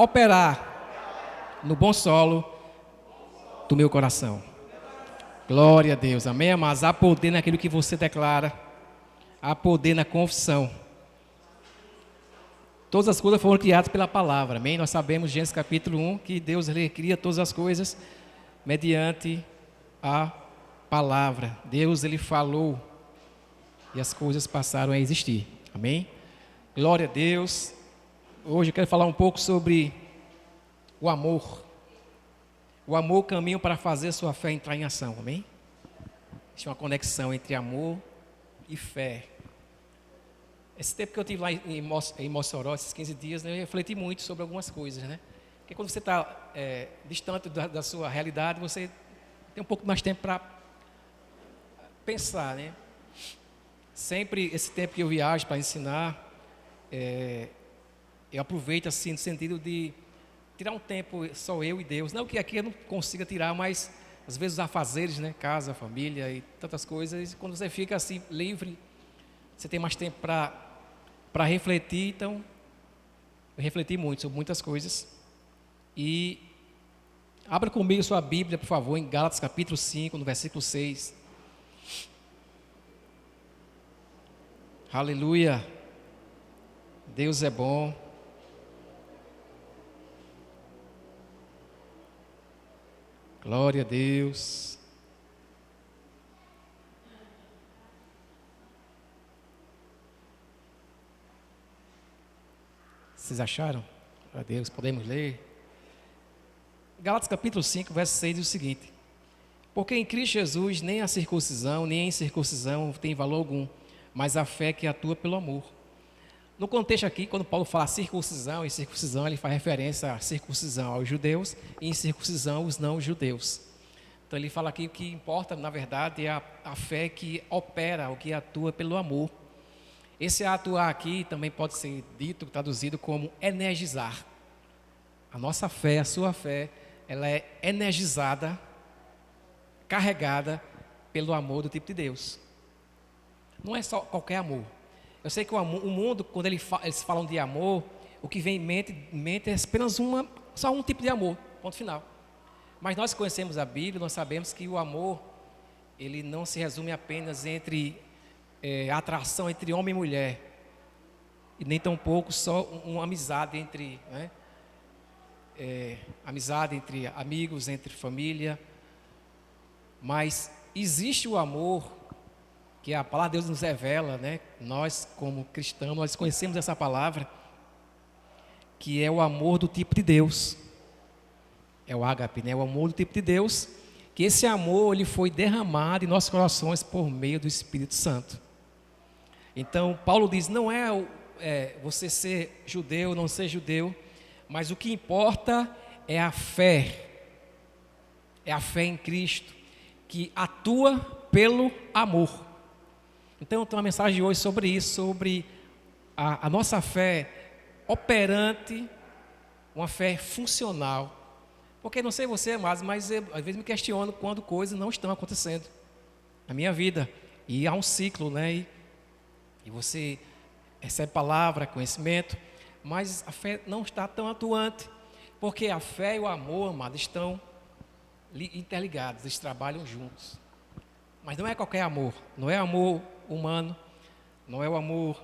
operar no bom solo do meu coração. Glória a Deus, amém, amados? Há poder naquilo que você declara, há poder na confissão. Todas as coisas foram criadas pela palavra, amém? Nós sabemos, Gênesis capítulo 1, que Deus ele cria todas as coisas mediante a palavra. Deus ele falou e as coisas passaram a existir, amém? Glória a Deus. Hoje eu quero falar um pouco sobre o amor. O amor, caminho para fazer sua fé entrar em ação, amém? Existe uma conexão entre amor e fé. Esse tempo que eu estive lá em Mossoró, esses 15 dias, né, eu refleti muito sobre algumas coisas, né? Porque quando você está distante da sua realidade, você tem um pouco mais tempo para pensar, né? Sempre esse tempo que eu viajo para ensinar, eu aproveito assim no sentido de tirar um tempo só eu e Deus. Não que aqui eu não consiga tirar, mas às vezes os afazeres, né? Casa, família e tantas coisas. Quando você fica assim livre, você tem mais tempo para refletir. Então, eu refleti muito sobre muitas coisas. E abra comigo sua Bíblia, por favor, em Gálatas capítulo 5, no versículo 6. Aleluia. Deus é bom. Glória a Deus. Vocês acharam? Glória a Deus, podemos ler? Gálatas capítulo 5, verso 6 diz o seguinte: porque em Cristo Jesus nem a circuncisão, nem a incircuncisão tem valor algum, mas a fé que atua pelo amor. No contexto aqui, quando Paulo fala circuncisão e circuncisão, ele faz referência à circuncisão aos judeus e incircuncisão aos não-judeus. Então ele fala aqui que o que importa, na verdade, é a fé que opera, o que atua pelo amor. Esse atuar aqui também pode ser dito, traduzido como energizar. A nossa fé, a sua fé, ela é energizada, carregada pelo amor do tipo de Deus. Não é só qualquer amor. Eu sei que o mundo, quando eles falam de amor, o que vem em mente é apenas só um tipo de amor, ponto final. Mas nós conhecemos a Bíblia, nós sabemos que o amor, ele não se resume apenas entre a atração entre homem e mulher, e nem tampouco só uma amizade entre, né? Amizade entre amigos, entre família. Mas existe o amor que a palavra de Deus nos revela, né? Nós como cristãos, nós conhecemos essa palavra, que é o amor do tipo de Deus. É o ágape, né? O amor do tipo de Deus, que esse amor ele foi derramado em nossos corações por meio do Espírito Santo. Então, Paulo diz, não é você ser judeu, não ser judeu, mas o que importa é a fé em Cristo, que atua pelo amor. Então, eu tenho uma mensagem de hoje sobre isso, sobre a nossa fé operante, uma fé funcional. Porque não sei você, mas eu, às vezes me questiono quando coisas não estão acontecendo na minha vida. E há um ciclo, né? E você recebe palavra, conhecimento, mas a fé não está tão atuante. Porque a fé e o amor, amado, estão interligados, eles trabalham juntos. Mas não é qualquer amor, não é amor humano, não é o amor,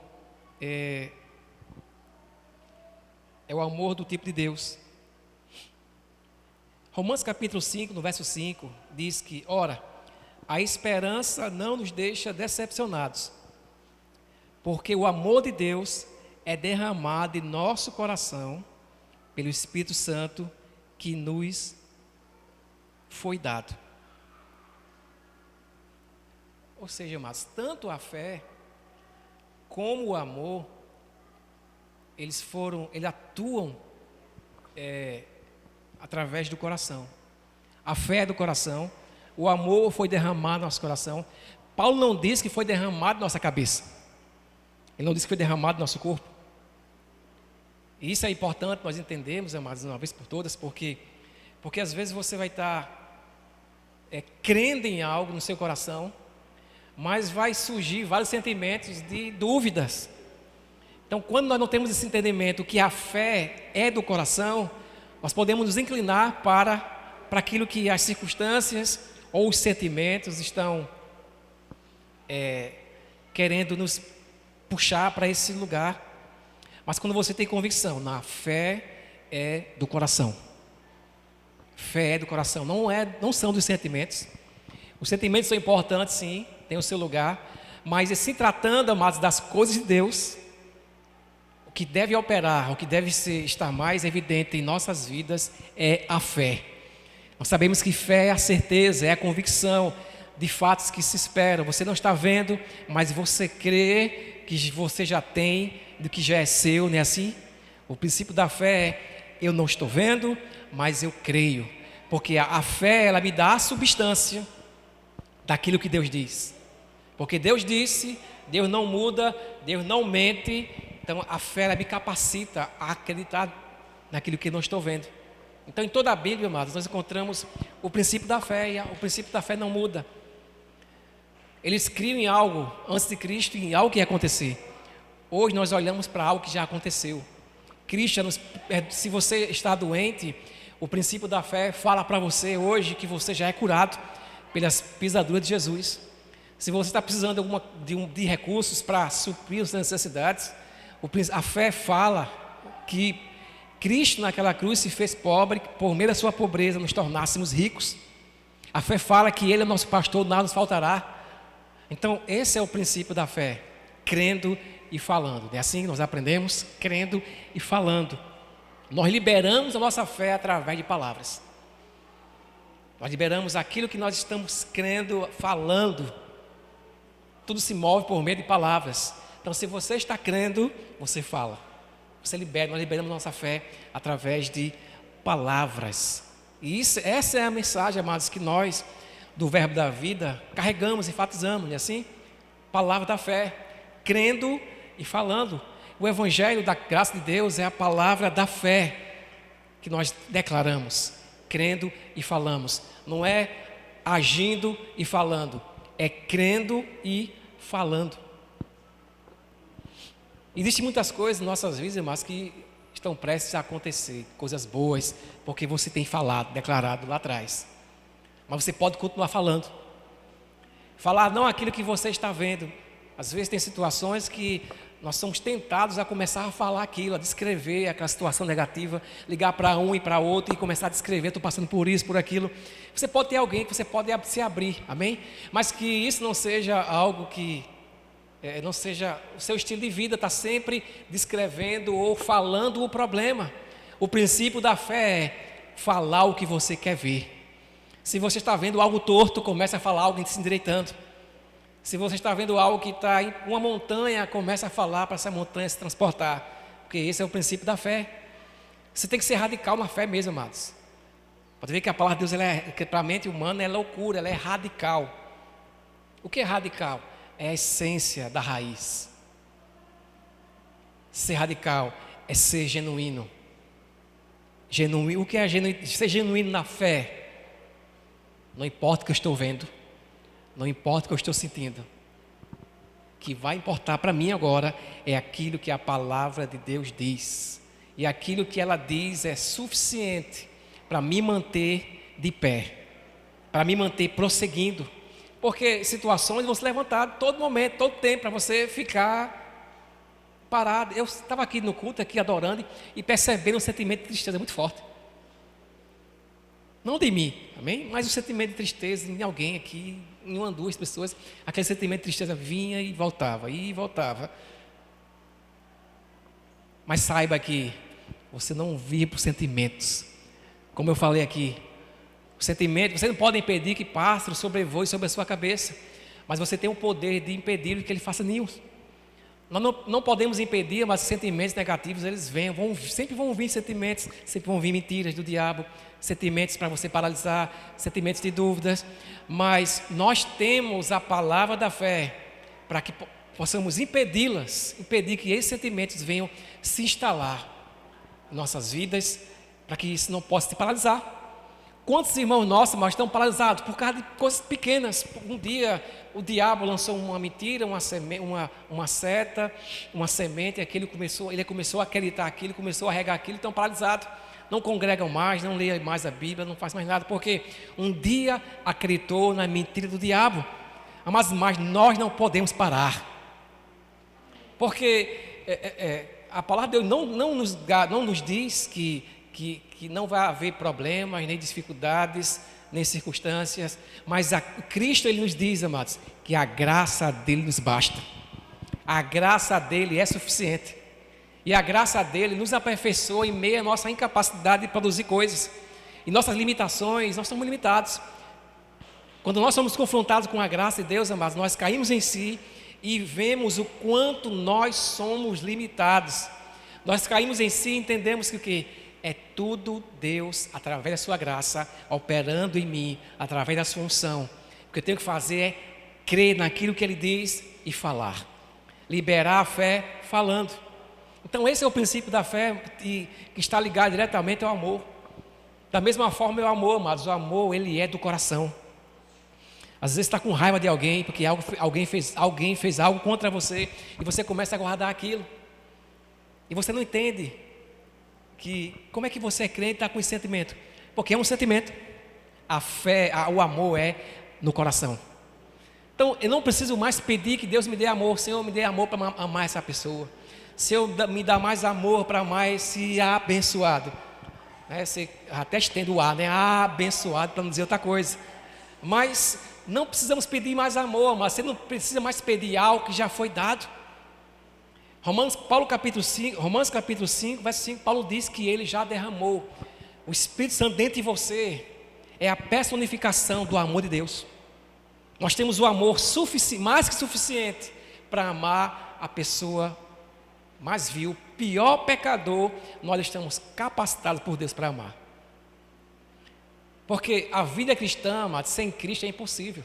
é o amor do tipo de Deus. Romanos capítulo 5, no verso 5, diz que, ora, a esperança não nos deixa decepcionados, porque o amor de Deus é derramado em nosso coração pelo Espírito Santo que nos foi dado. Ou seja, mas tanto a fé como o amor, eles atuam através do coração. A fé é do coração, o amor foi derramado no nosso coração. Paulo não diz que foi derramado na nossa cabeça. Ele não diz que foi derramado no nosso corpo. E isso é importante nós entendermos, amados, uma vez por todas, porque às vezes você vai estar crendo em algo no seu coração, mas vai surgir vários sentimentos de dúvidas. Então, quando nós não temos esse entendimento que a fé é do coração, nós podemos nos inclinar para aquilo que as circunstâncias ou os sentimentos estão querendo nos puxar para esse lugar. Mas quando você tem convicção, na fé é do coração. Fé é do coração, não são dos sentimentos. Os sentimentos são importantes, sim, tem o seu lugar, mas se tratando, amados, das coisas de Deus, o que deve operar, o que deve estar mais evidente em nossas vidas é a fé. Nós sabemos que fé é a certeza, é a convicção de fatos que se esperam. Você não está vendo, mas você crê que você já tem, do que já é seu, não é assim? O princípio da fé é: eu não estou vendo, mas eu creio. Porque a fé, ela me dá a substância daquilo que Deus diz. Porque Deus disse, Deus não muda, Deus não mente. Então a fé, ela me capacita a acreditar naquilo que eu não estou vendo. Então em toda a Bíblia, amados, nós encontramos o princípio da fé, e o princípio da fé não muda. Eles criam em algo antes de Cristo, em algo que ia acontecer. Hoje nós olhamos para algo que já aconteceu. Cristo, se você está doente, o princípio da fé fala para você hoje que você já é curado pelas pisaduras de Jesus. Se você está precisando de recursos para suprir as necessidades, a fé fala que Cristo naquela cruz se fez pobre, por meio da sua pobreza nos tornássemos ricos. A fé fala que Ele é nosso pastor, nada nos faltará. Então esse é o princípio da fé, crendo e falando. É assim que nós aprendemos, crendo e falando. Nós liberamos a nossa fé através de palavras. Nós liberamos aquilo que nós estamos crendo, falando. Tudo se move por meio de palavras. Então, se você está crendo, você fala. Você libera, nós liberamos nossa fé através de palavras. E essa é a mensagem, amados, que nós, do Verbo da Vida, carregamos, enfatizamos, não é assim? Palavra da fé, crendo e falando. O Evangelho da graça de Deus é a palavra da fé que nós declaramos, crendo e falamos. Não é agindo e falando, é crendo e falando. Existem muitas coisas em nossas vidas, irmãos, que estão prestes a acontecer, coisas boas, porque você tem falado, declarado lá atrás. Mas você pode continuar falando. Falar não aquilo que você está vendo. Às vezes tem situações que nós somos tentados a começar a falar aquilo, a descrever aquela situação negativa, ligar para um e para outro e começar a descrever: estou passando por isso, por aquilo. Você pode ter alguém que você pode se abrir, amém? Mas que isso não seja algo que não seja o seu estilo de vida, está sempre descrevendo ou falando o problema. O princípio da fé é falar o que você quer ver. Se você está vendo algo torto, comece a falar algo se endireitando. Se você está vendo algo que está em uma montanha, comece a falar para essa montanha se transportar. Porque esse é o princípio da fé. Você tem que ser radical na fé mesmo, amados. Pode ver que a palavra de Deus, para a mente humana, é loucura, ela é radical. O que é radical? É a essência da raiz. Ser radical é ser genuíno. O que é genuíno? Ser genuíno na fé. Não importa o que eu estou vendo, não importa o que eu estou sentindo. O que vai importar para mim agora é aquilo que a palavra de Deus diz. E aquilo que ela diz é suficiente para me manter de pé, para me manter prosseguindo. Porque situações vão se levantar todo momento, todo tempo, para você ficar parado. Eu estava aqui no culto, aqui adorando, e percebendo um sentimento de tristeza muito forte. Não de mim, amém? Mas o sentimento de tristeza em alguém aqui, em uma, duas pessoas, aquele sentimento de tristeza vinha e voltava, Mas saiba que você não vive por sentimentos. Como eu falei aqui, o sentimento, você não pode impedir que pássaro sobrevoe sobre a sua cabeça, mas você tem o poder de impedir que ele faça ninho. Nós não podemos impedir, mas sentimentos negativos, eles vêm, sempre vão vir sentimentos, sempre vão vir mentiras do diabo, sentimentos para você paralisar, sentimentos de dúvidas, mas nós temos a palavra da fé para que possamos impedir que esses sentimentos venham se instalar em nossas vidas, para que isso não possa te paralisar. Quantos irmãos nossos, mas estão paralisados por causa de coisas pequenas? Um dia o diabo lançou uma mentira, uma seta, uma semente, ele começou a acreditar aquilo, começou a regar aquilo, estão paralisados. Não congregam mais, não leem mais a Bíblia, não faz mais nada, porque um dia acreditou na mentira do diabo. Mas nós não podemos parar, porque a palavra de Deus não nos diz que não vai haver problemas, nem dificuldades, nem circunstâncias, mas Cristo, Ele nos diz, amados, que a graça dEle nos basta. A graça dEle é suficiente. E a graça dEle nos aperfeiçoa em meio à nossa incapacidade de produzir coisas. E nossas limitações, nós somos limitados. Quando nós somos confrontados com a graça de Deus, amados, nós caímos em si e vemos o quanto nós somos limitados. Nós caímos em si e entendemos que o quê? É tudo Deus, através da sua graça, operando em mim, através da sua unção. O que eu tenho que fazer é crer naquilo que Ele diz e falar. Liberar a fé falando. Então esse é o princípio da fé que está ligado diretamente ao amor. Da mesma forma é o amor, amados. O amor, ele é do coração. Às vezes está com raiva de alguém, porque alguém fez algo contra você, e você começa a guardar aquilo. E você não entende como é que você é crente e está com esse sentimento? Porque é um sentimento. A fé, o amor é no coração. Então eu não preciso mais pedir que Deus me dê amor. Senhor, me dê amor para amar essa pessoa. Senhor, me dá mais amor para amar esse abençoado. Você até estende o ar, abençoado, para não dizer outra coisa. Mas não precisamos pedir mais amor, mas você não precisa mais pedir algo que já foi dado. Romanos capítulo 5, verso 5, Paulo diz que ele já derramou. O Espírito Santo dentro de você é a personificação do amor de Deus. Nós temos o amor mais que suficiente para amar a pessoa mais vil, pior pecador. Nós estamos capacitados por Deus para amar. Porque a vida cristã, sem Cristo é impossível.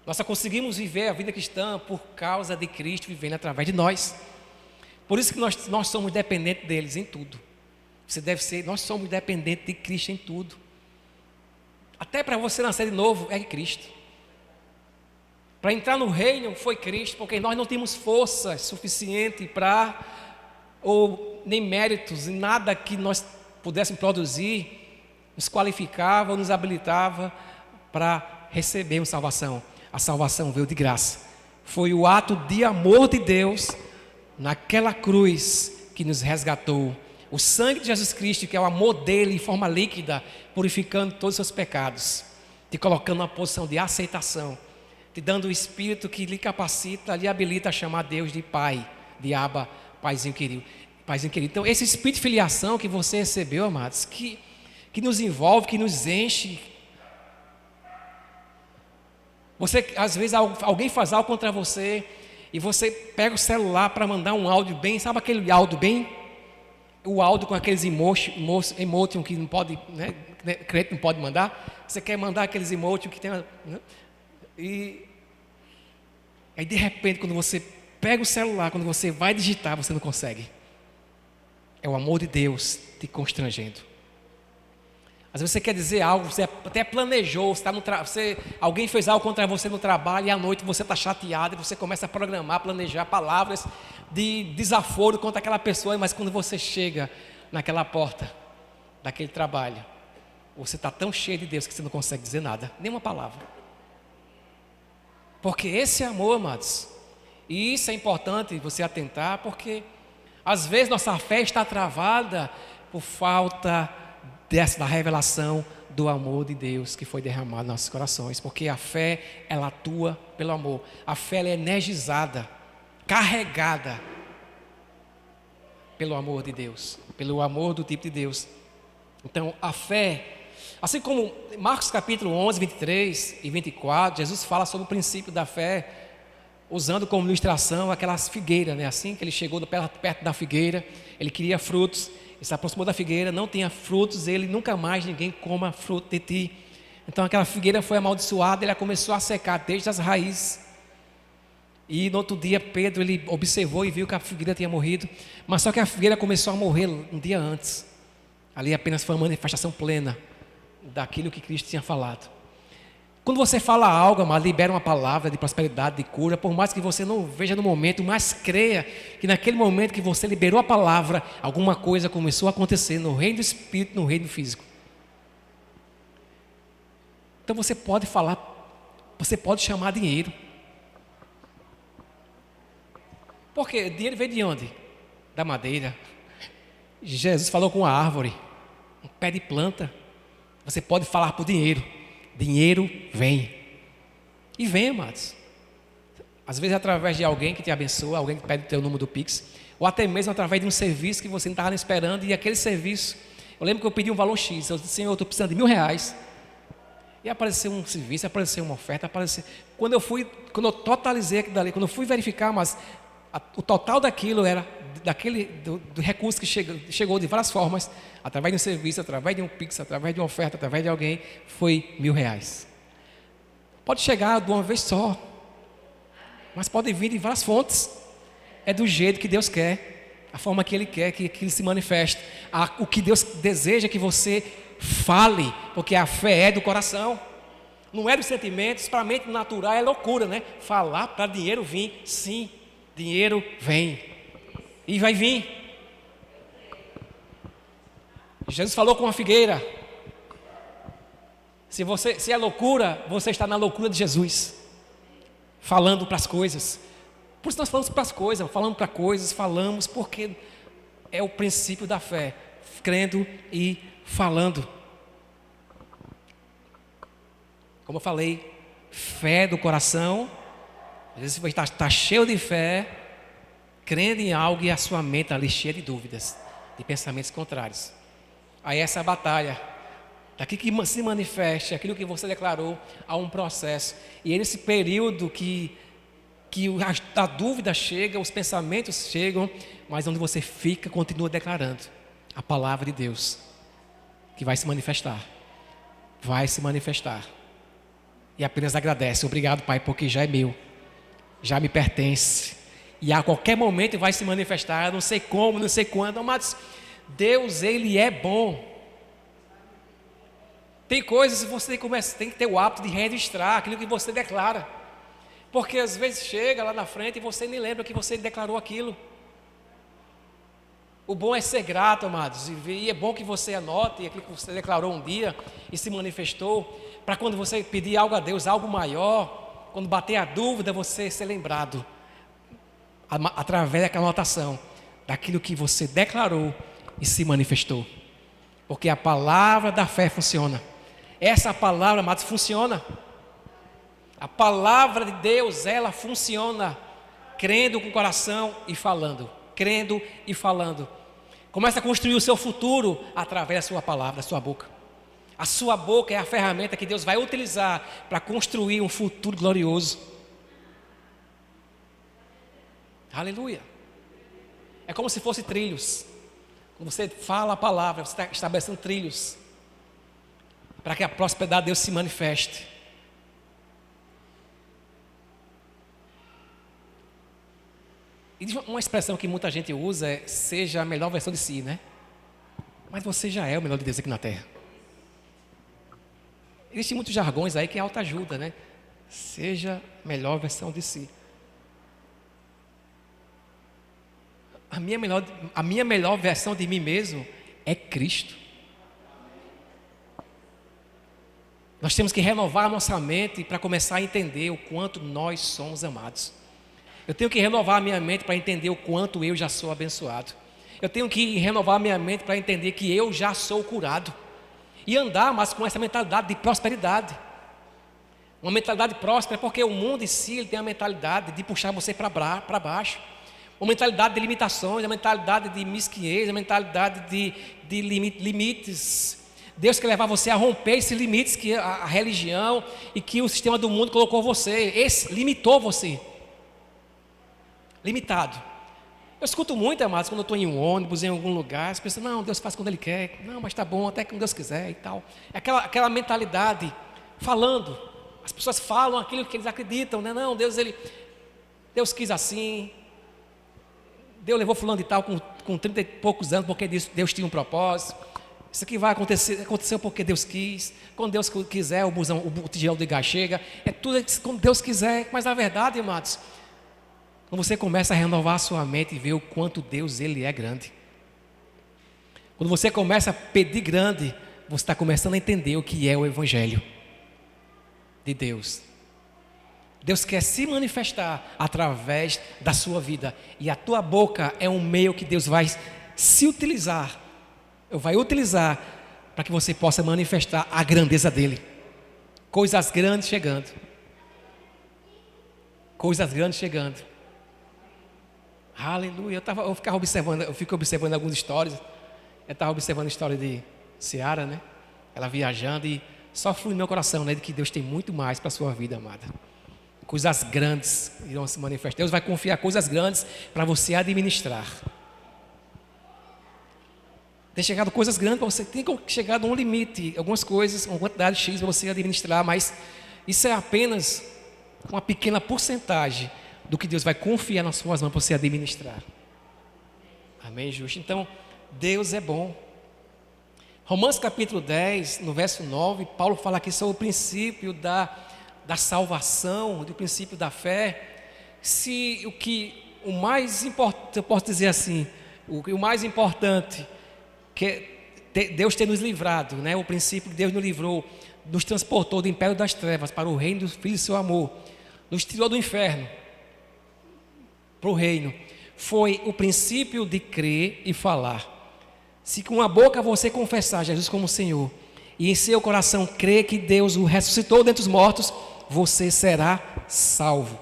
Nós só conseguimos viver a vida cristã por causa de Cristo vivendo através de nós. Por isso que nós somos dependentes deles em tudo. Nós somos dependentes de Cristo em tudo. Até para você nascer de novo é Cristo. Para entrar no reino foi Cristo, porque nós não temos força suficiente ou nem méritos, nada que nós pudéssemos produzir, nos qualificava ou nos habilitava para recebermos salvação. A salvação veio de graça. Foi o ato de amor de Deus naquela cruz que nos resgatou. O sangue de Jesus Cristo, que é o amor dele em forma líquida, purificando todos os seus pecados, te colocando numa posição de aceitação, te dando o Espírito que lhe capacita, lhe habilita a chamar Deus de Pai, de Abba, Paizinho querido. Então esse Espírito de filiação que você recebeu, amados, que nos envolve, que nos enche. Às vezes alguém faz algo contra você e você pega o celular para mandar um áudio bem, sabe aquele áudio bem? O áudio com aqueles emotion que não pode, crente não pode mandar. Você quer mandar aqueles emotion que tem, e aí de repente quando você pega o celular, quando você vai digitar, você não consegue. É o amor de Deus te constrangendo. Às vezes você quer dizer algo, você até planejou, alguém fez algo contra você no trabalho e à noite você está chateado e você começa a programar, planejar palavras de desaforo contra aquela pessoa, mas quando você chega naquela porta daquele trabalho, você está tão cheio de Deus que você não consegue dizer nada, nenhuma palavra. Porque esse amor, amados, e isso é importante você atentar, porque às vezes nossa fé está travada por falta da revelação do amor de Deus que foi derramado nos nossos corações, porque a fé, ela atua pelo amor. A fé, ela é energizada, carregada pelo amor de Deus, pelo amor do tipo de Deus. Então a fé, assim como Marcos capítulo 11, 23 e 24, Jesus fala sobre o princípio da fé, usando como ilustração aquelas figueiras, assim que ele chegou perto da figueira, ele queria frutos, ele se aproximou da figueira, não tinha frutos, ele nunca mais ninguém coma fruto de ti. Então aquela figueira foi amaldiçoada, ela começou a secar desde as raízes. E no outro dia Pedro, ele observou e viu que a figueira tinha morrido, mas só que a figueira começou a morrer um dia antes. Ali apenas foi uma manifestação plena daquilo que Cristo tinha falado. Quando você fala algo, amado, libera uma palavra de prosperidade, de cura, por mais que você não veja no momento, mas creia que naquele momento que você liberou a palavra, alguma coisa começou a acontecer no reino do Espírito, no reino físico. Então você pode falar, você pode chamar dinheiro. Porque dinheiro vem de onde? Da madeira. Jesus falou com a árvore, um pé de planta. Você pode falar por dinheiro. Dinheiro vem. E vem, amados. Às vezes através de alguém que te abençoa, alguém que pede o teu número do Pix, ou até mesmo através de um serviço que você não estava esperando, e aquele serviço, eu lembro que eu pedi um valor X, eu disse, Senhor, eu estou precisando de R$1.000, e apareceu um serviço, apareceu uma oferta, apareceu. Quando eu totalizei aquilo dali, quando eu fui verificar, mas o total daquilo era do recurso que chegou de várias formas, através de um serviço, através de um Pix, através de uma oferta, através de alguém, foi R$1.000. Pode chegar de uma vez só, mas pode vir de várias fontes. É do jeito que Deus quer, a forma que Ele quer que Ele se manifeste, o que Deus deseja que você fale, porque a fé é do coração, não é dos sentimentos. Para a mente natural é loucura, né? Falar para dinheiro vir, sim, dinheiro vem e vai vir. Jesus falou com a figueira. Se é loucura, você está na loucura de Jesus, falando para as coisas. Por isso nós falamos para as coisas, falamos para coisas, falamos porque é o princípio da fé, crendo e falando. Como eu falei, fé do coração. Às vezes você está cheio de fé, crendo em algo e a sua mente está ali cheia de dúvidas, de pensamentos contrários. Aí essa batalha, daqui que se manifeste aquilo que você declarou, há um processo. E é nesse período que a dúvida chega, os pensamentos chegam, mas onde você fica, continua declarando a palavra de Deus, que vai se manifestar. Vai se manifestar. E apenas agradece. Obrigado, Pai, porque já é meu, já me pertence. E a qualquer momento vai se manifestar, não sei como, não sei quando, mas Deus, Ele é bom. Tem coisas que você tem que ter o hábito de registrar aquilo que você declara. Porque às vezes chega lá na frente e você nem lembra que você declarou aquilo. O bom é ser grato, amados, e é bom que você anote aquilo que você declarou um dia e se manifestou, para quando você pedir algo a Deus, algo maior, quando bater a dúvida, você ser lembrado, através daquela anotação, daquilo que você declarou e se manifestou. Porque a palavra da fé funciona. Essa palavra, amados, funciona. A palavra de Deus, ela funciona, crendo com o coração e falando, crendo e falando. Começa a construir o seu futuro através da sua palavra, da sua boca. A sua boca é a ferramenta que Deus vai utilizar para construir um futuro glorioso. Aleluia. É como se fosse trilhos. Quando você fala a palavra, você está estabelecendo trilhos para que a prosperidade de Deus se manifeste. E uma expressão que muita gente usa é: seja a melhor versão de si, né? Mas você já é o melhor de Deus aqui na terra. Existem muitos jargões aí que é autoajuda, né? Seja a melhor versão de si. A minha melhor versão de mim mesmo é Cristo. Nós temos que renovar a nossa mente para começar a entender o quanto nós somos amados. Eu tenho que renovar a minha mente para entender o quanto eu já sou abençoado. Eu tenho que renovar a minha mente para entender que eu já sou curado. E andar mais com essa mentalidade de prosperidade. Uma mentalidade próspera, porque o mundo em si ele tem a mentalidade de puxar você para baixo. Uma mentalidade de limitações, uma mentalidade de mesquinhez, uma mentalidade de limites. Deus quer levar você a romper esses limites que a religião e que o sistema do mundo colocou você. Esse limitou você. Limitado. Eu escuto muito, amados, quando eu estou em um ônibus, em algum lugar, as pessoas, não, Deus faz quando Ele quer, não, mas está bom, até quando Deus quiser e tal. É aquela mentalidade, falando, as pessoas falam aquilo que eles acreditam, né? Não, Deus quis assim, Deus levou fulano de tal com 30 e poucos anos, porque Deus tinha um propósito. Isso aqui vai acontecer, aconteceu porque Deus quis. Quando Deus quiser, o tijolo de gás chega. É tudo quando Deus quiser. Mas na verdade, amados, quando você começa a renovar a sua mente e ver o quanto Deus ele é grande. Quando você começa a pedir grande, você está começando a entender o que é o Evangelho de Deus. Deus quer se manifestar através da sua vida. E a tua boca é um meio que Deus vai vai utilizar para que você possa manifestar a grandeza dEle. Coisas grandes chegando. Coisas grandes chegando. Aleluia. Eu fico observando algumas histórias. Eu estava observando a história de Ciara, né? Ela viajando e só flui no meu coração, né? De que Deus tem muito mais para a sua vida, amada. Coisas grandes irão se manifestar. Deus vai confiar coisas grandes para você administrar. Tem chegado coisas grandes para você. Tem chegado a um limite, algumas coisas, uma quantidade X para você administrar, mas isso é apenas uma pequena porcentagem do que Deus vai confiar nas suas mãos para você administrar. Amém, justo? Então, Deus é bom. Romanos capítulo 10, no verso 9, Paulo fala aqui sobre o princípio da salvação, do princípio da fé. O mais importante, eu posso dizer assim, o mais importante que Deus ter nos livrado, né? O princípio que Deus nos livrou, nos transportou do império das trevas para o reino do Filho do seu amor, nos tirou do inferno para o reino, foi o princípio de crer e falar. Se com a boca você confessar Jesus como Senhor e em seu coração crer que Deus o ressuscitou dentre os mortos, você será salvo.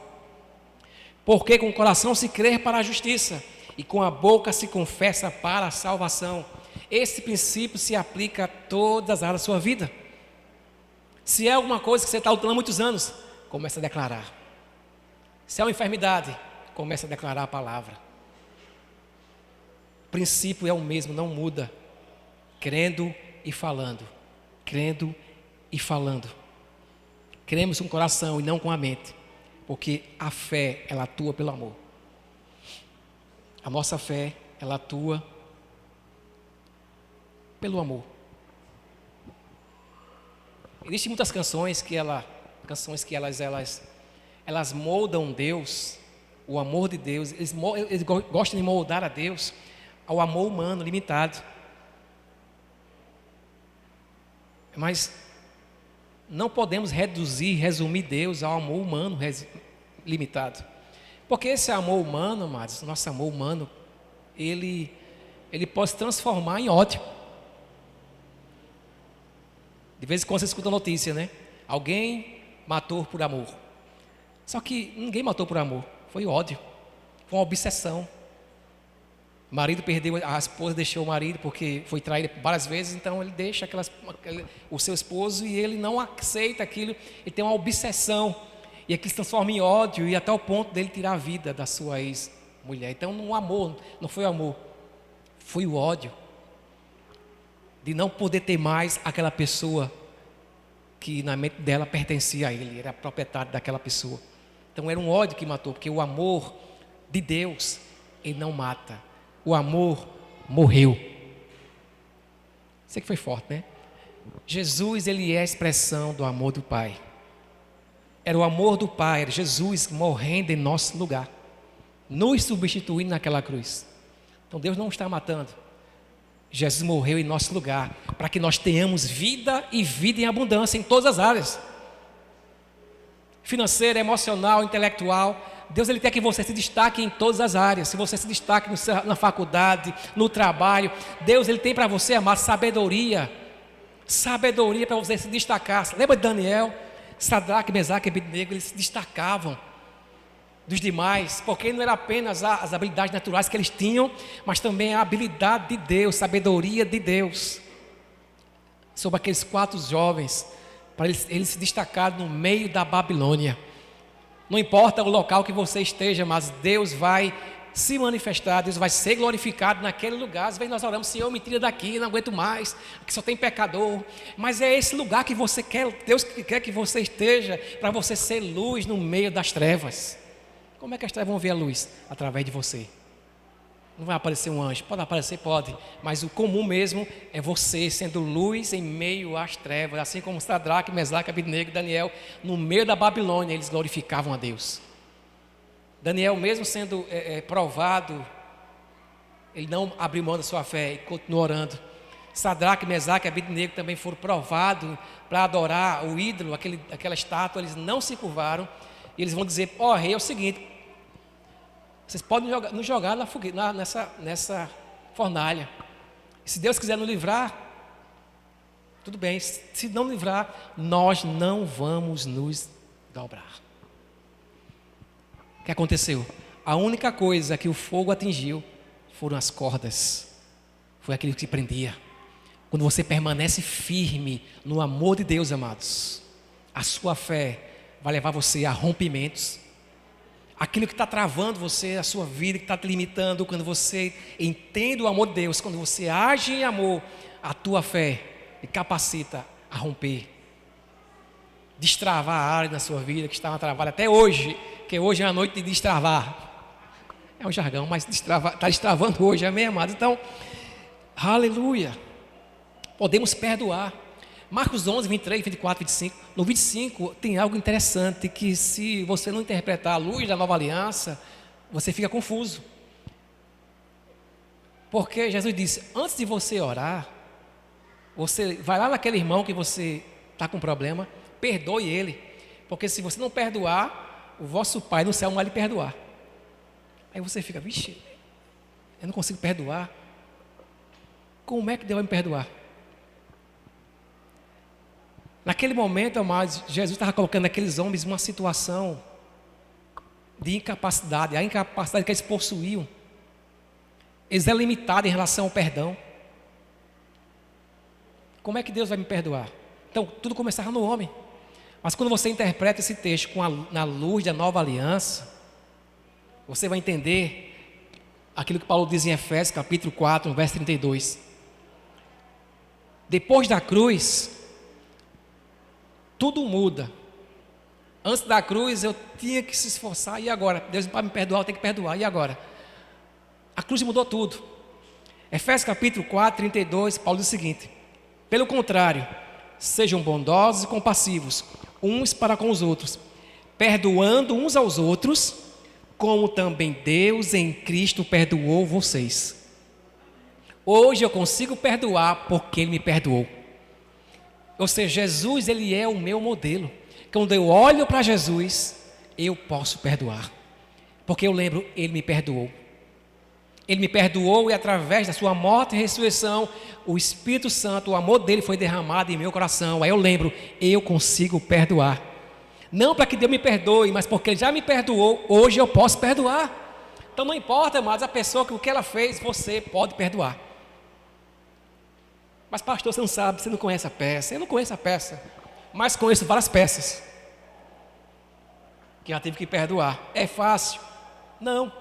Porque com o coração se crê para a justiça e com a boca se confessa para a salvação. Esse princípio se aplica a todas as áreas da sua vida. Se é alguma coisa que você está lutando há muitos anos, comece a declarar. Se é uma enfermidade, comece a declarar a palavra. O princípio é o mesmo, não muda. Crendo e falando. Crendo e falando. Cremos com o coração e não com a mente. Porque a fé, ela atua pelo amor. A nossa fé, ela atua pelo amor. Existem muitas canções que elas moldam Deus, o amor de Deus. Eles gostam de moldar a Deus ao amor humano limitado. Mas não podemos resumir Deus ao amor humano limitado. Porque esse amor humano, amados, nosso amor humano, ele pode se transformar em ódio. De vez em quando você escuta a notícia, né? Alguém matou por amor. Só que ninguém matou por amor, foi ódio, foi uma obsessão. O marido perdeu, a esposa deixou o marido porque foi traída várias vezes, então ele deixa o seu esposo e ele não aceita aquilo, ele tem uma obsessão, e aquilo se transforma em ódio e até o ponto dele tirar a vida da sua ex-mulher. Então não foi o amor, foi o ódio de não poder ter mais aquela pessoa que na mente dela pertencia a ele, era proprietário daquela pessoa. Então era um ódio que matou, porque o amor de Deus, ele não mata. O amor morreu. Isso que foi forte, né? Jesus, ele é a expressão do amor do Pai. Era o amor do Pai, era Jesus morrendo em nosso lugar, nos substituindo naquela cruz. Então Deus não está matando. Jesus morreu em nosso lugar, para que nós tenhamos vida e vida em abundância em todas as áreas. Financeira, emocional, intelectual. Deus ele quer que você se destaque em todas as áreas. Se você se destaque na faculdade, no trabalho, Deus ele tem para você, amar sabedoria. Sabedoria para você se destacar. Lembra de Daniel? Sadraque, Mesaque e Abednego, eles se destacavam dos demais, porque não era apenas as habilidades naturais que eles tinham, mas também a habilidade de Deus, sabedoria de Deus. Sobre aqueles 4 jovens, para eles se destacarem no meio da Babilônia. Não importa o local que você esteja, mas Deus vai se manifestar, Deus vai ser glorificado naquele lugar. Às vezes nós oramos, Senhor, me tira daqui, não aguento mais, aqui só tem pecador. Mas é esse lugar que você quer, Deus quer que você esteja, para você ser luz no meio das trevas. Como é que as trevas vão ver a luz? Através de você. Não vai aparecer um anjo. Pode aparecer? Pode. Mas o comum mesmo é você sendo luz em meio às trevas. Assim como Sadraque, Mesaque, Abednego e Daniel, no meio da Babilônia, eles glorificavam a Deus. Daniel, mesmo sendo provado, ele não abriu mão da sua fé e continuou orando. Sadraque, Mesaque e Abednego também foram provados para adorar o ídolo, aquela estátua. Eles não se curvaram. E eles vão dizer: rei, é o seguinte, vocês podem nos jogar na fogueira, nessa fornalha. E se Deus quiser nos livrar, tudo bem. Se não livrar, nós não vamos nos dobrar. O que aconteceu? A única coisa que o fogo atingiu foram as cordas. Foi aquilo que se prendia. Quando você permanece firme no amor de Deus, amados, a sua fé vai levar você a rompimentos. Aquilo que está travando você, a sua vida, que está te limitando, quando você entende o amor de Deus, quando você age em amor, a tua fé te capacita a romper, destravar a área da sua vida que estava travada até hoje, que hoje é a noite de destravar. É um jargão, mas está destravando hoje, amém, amados? Então, aleluia, podemos perdoar. Marcos 11, 23, 24, 25. No 25 tem algo interessante que, se você não interpretar a luz da nova aliança, você fica confuso. Porque Jesus disse: antes de você orar, você vai lá naquele irmão que você está com problema, perdoe ele. Porque se você não perdoar, o vosso Pai no céu não vai lhe perdoar. Aí você fica: vixe, eu não consigo perdoar. Como é que Deus vai me perdoar? Naquele momento, amados, Jesus estava colocando aqueles homens em uma situação de incapacidade, a incapacidade que eles possuíam. Eles eram limitados em relação ao perdão. Como é que Deus vai me perdoar? Então, tudo começava no homem. Mas quando você interpreta esse texto na luz da nova aliança, você vai entender aquilo que Paulo diz em Efésios, capítulo 4, verso 32. Depois da cruz, tudo muda. Antes da cruz eu tinha que se esforçar, e agora? Deus, para me perdoar, eu tenho que perdoar, e agora? A cruz mudou tudo. Efésios capítulo 4, 32, Paulo diz o seguinte: pelo contrário, sejam bondosos e compassivos uns para com os outros, perdoando uns aos outros, como também Deus em Cristo perdoou vocês. Hoje eu consigo perdoar porque Ele me perdoou. Ou seja, Jesus, Ele é o meu modelo. Quando eu olho para Jesus, eu posso perdoar, porque eu lembro, Ele me perdoou. Ele me perdoou, e através da sua morte e ressurreição, o Espírito Santo, o amor dele foi derramado em meu coração. Aí eu lembro, eu consigo perdoar. Não para que Deus me perdoe, mas porque Ele já me perdoou, hoje eu posso perdoar. Então não importa, mas a pessoa, o que ela fez, você pode perdoar. Mas pastor, você não sabe, você não conhece a peça. Eu não conheço a peça, mas conheço várias peças que já tive que perdoar. É fácil? Não.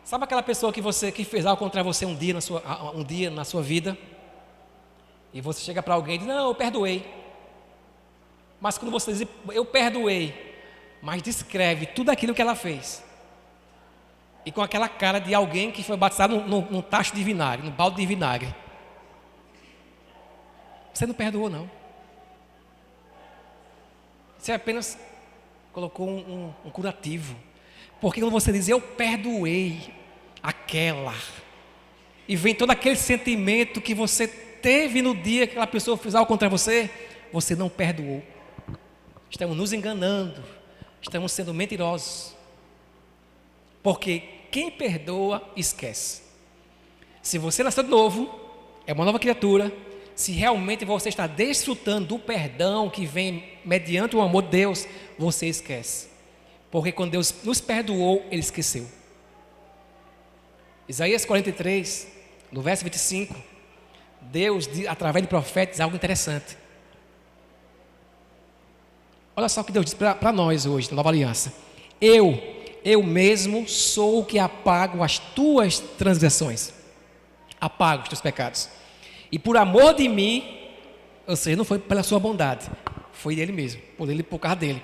Sabe aquela pessoa que fez algo contra você um dia na sua vida, e você chega para alguém e diz: não, eu perdoei. Mas quando você diz eu perdoei, mas descreve tudo aquilo que ela fez, e com aquela cara de alguém que foi batizado num tacho de vinagre, num balde de vinagre, você não perdoou, não. Você apenas colocou um curativo. Porque quando você diz eu perdoei aquela, e vem todo aquele sentimento que você teve no dia que aquela pessoa fez algo contra você, você não perdoou. Estamos nos enganando, estamos sendo mentirosos. Porque quem perdoa, esquece. Se você nasceu de novo, é uma nova criatura. Se realmente você está desfrutando do perdão que vem mediante o amor de Deus, você esquece. Porque quando Deus nos perdoou, Ele esqueceu. Isaías 43, no verso 25, Deus, através de profetas, algo interessante. Olha só o que Deus diz para nós hoje, na nova aliança: eu mesmo sou o que apago as tuas transgressões, apago os teus pecados, e por amor de mim, ou seja, não foi pela sua bondade, foi dele mesmo, por causa dele.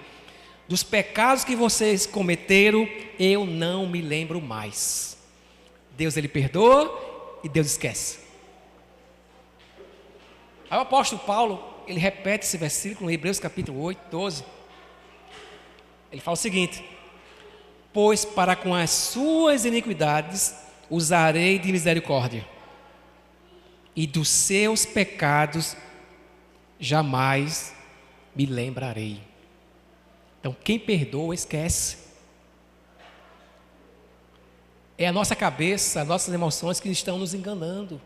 dos pecados que vocês cometeram, eu não me lembro mais. Deus, ele perdoa e Deus esquece. Aí o apóstolo Paulo, ele repete esse versículo em Hebreus capítulo 8, 12. Ele fala o seguinte: pois para com as suas iniquidades usarei de misericórdia, e dos seus pecados jamais me lembrarei. Então, quem perdoa, esquece. É a nossa cabeça, as nossas emoções que estão nos enganando.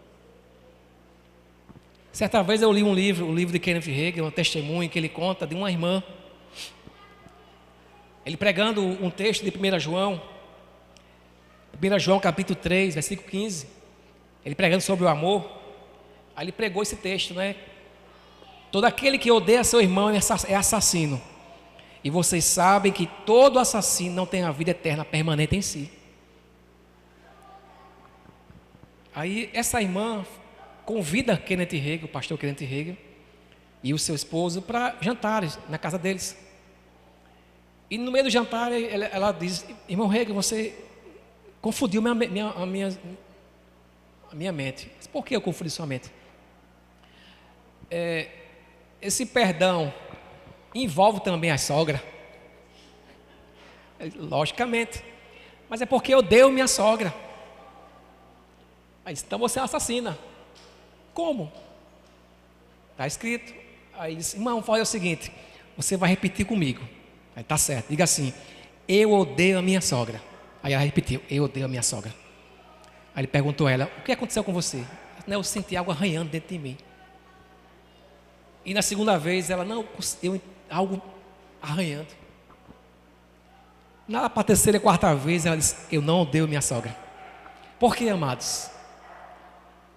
Certa vez eu li um livro, o livro de Kenneth Hagin, um testemunho que ele conta de uma irmã. Ele pregando um texto de 1 João capítulo 3, versículo 15. Ele pregando sobre o amor. Aí ele pregou esse texto, né? Todo aquele que odeia seu irmão é assassino. E vocês sabem que todo assassino não tem a vida eterna permanente em si. Aí essa irmã convida Kenneth Hagin, o pastor Kenneth Hagin, e o seu esposo para jantares na casa deles. E no meio do jantar ela diz: irmão Hagin, você confundiu a minha mente. Por que eu confundi sua mente? Esse perdão envolve também a sogra? Logicamente. Mas é porque eu odeio minha sogra. Aí, então você é assassina. Como? Está escrito. Aí disse: irmão, fala o seguinte, você vai repetir comigo. Aí tá certo, diga assim: eu odeio a minha sogra. Aí ela repetiu: eu odeio a minha sogra. Aí ele perguntou a ela: o que aconteceu com você? Eu senti algo arranhando dentro de mim. E na segunda vez ela: não, algo arranhando. Para a terceira e quarta vez ela disse: eu não odeio minha sogra. Por quê, amados?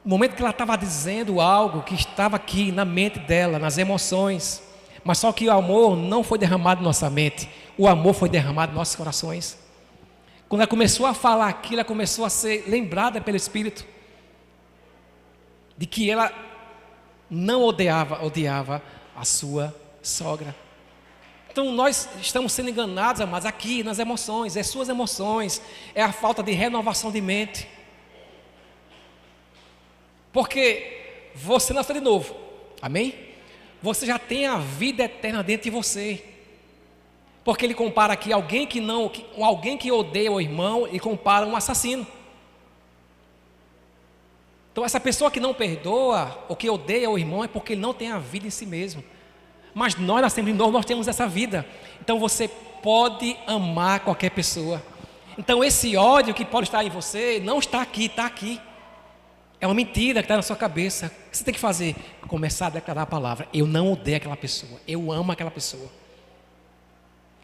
No momento que ela estava dizendo algo que estava aqui na mente dela, nas emoções, mas só que o amor não foi derramado na nossa mente, o amor foi derramado nos nossos corações. Quando ela começou a falar aquilo, ela começou a ser lembrada pelo Espírito de que ela não odiava a sua sogra. Então nós estamos sendo enganados, amados, aqui nas emoções, é suas emoções, é a falta de renovação de mente. Porque você nasceu de novo, amém? Você já tem a vida eterna dentro de você. Porque ele compara aqui alguém que odeia o irmão e compara um assassino. Então essa pessoa que não perdoa ou que odeia o irmão é porque ele não tem a vida em si mesmo. Mas nós nascemos de novo, nós temos essa vida. Então você pode amar qualquer pessoa. Então esse ódio que pode estar em você não está aqui, está aqui. É uma mentira que está na sua cabeça. O que você tem que fazer? Começar a declarar a palavra: eu não odeio aquela pessoa, eu amo aquela pessoa.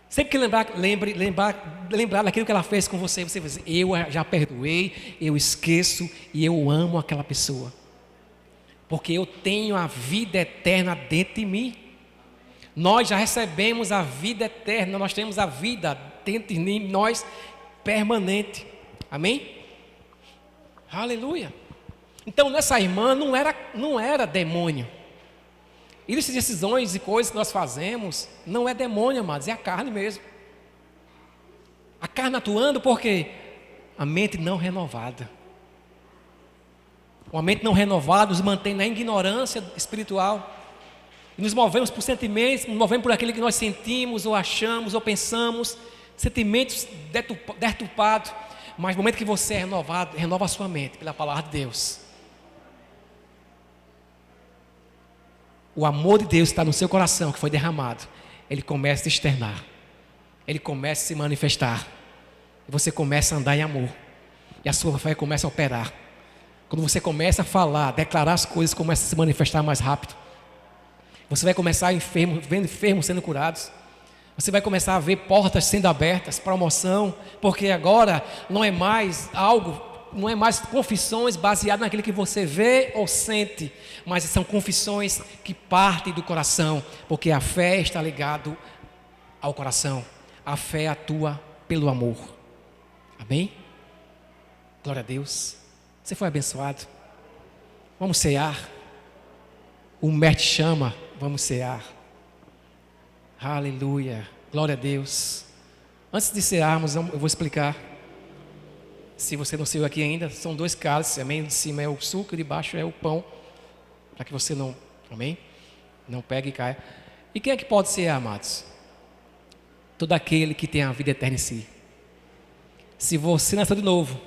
Sempre que lembrar daquilo que ela fez com você, você vai dizer: eu já perdoei, eu esqueço e eu amo aquela pessoa. Porque eu tenho a vida eterna dentro de mim. Nós já recebemos a vida eterna, nós temos a vida dentro de nós permanente. Amém? Aleluia. Então nessa irmã não era demônio. E essas decisões e coisas que nós fazemos não é demônio, amados, é a carne mesmo. A carne atuando porque a mente não renovada. Uma mente não renovada nos mantém na ignorância espiritual. E nos movemos por sentimentos, nos movemos por aquilo que nós sentimos, ou achamos, ou pensamos, sentimentos deturpados. Mas no momento que você é renovado, renova a sua mente pela palavra de Deus. O amor de Deus está no seu coração, que foi derramado. Ele começa a se externar. Ele começa a se manifestar. E você começa a andar em amor. E a sua fé começa a operar. Quando você começa a falar, declarar as coisas, começa a se manifestar mais rápido. Você vai começar vendo enfermos sendo curados. Você vai começar a ver portas sendo abertas, promoção. Porque agora não é mais confissões baseadas naquilo que você vê ou sente, mas são confissões que partem do coração, porque a fé está ligada ao coração. A fé atua pelo amor. Amém? Glória a Deus. Você foi abençoado. Vamos cear. O mestre chama, vamos cear. Aleluia. Glória a Deus. Antes de encerrarmos, eu vou explicar. Se você não saiu aqui ainda, são 2 cálices, amém? De cima é o suco e de baixo é o pão, para que você não, amém? Não pegue e caia. E quem é que pode ser, amados? Todo aquele que tem a vida eterna em si. Se você nasceu de novo,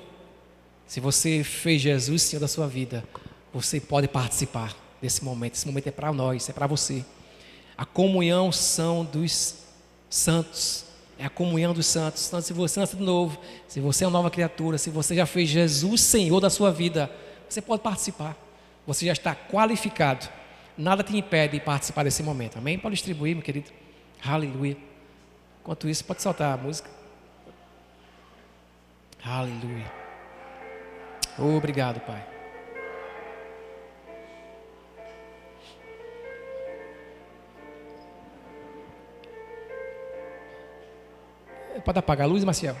se você fez Jesus Senhor da sua vida, você pode participar desse momento. Esse momento é para nós, é para você. A comunhão são dos santos. É a comunhão dos santos. Então, se você nasceu de novo, se você é uma nova criatura, se você já fez Jesus Senhor da sua vida, você pode participar. Você já está qualificado. Nada te impede de participar desse momento. Amém? Pode distribuir, meu querido. Aleluia. Enquanto isso, pode soltar a música. Aleluia. Obrigado, Pai. Pode apagar a luz, Marcial?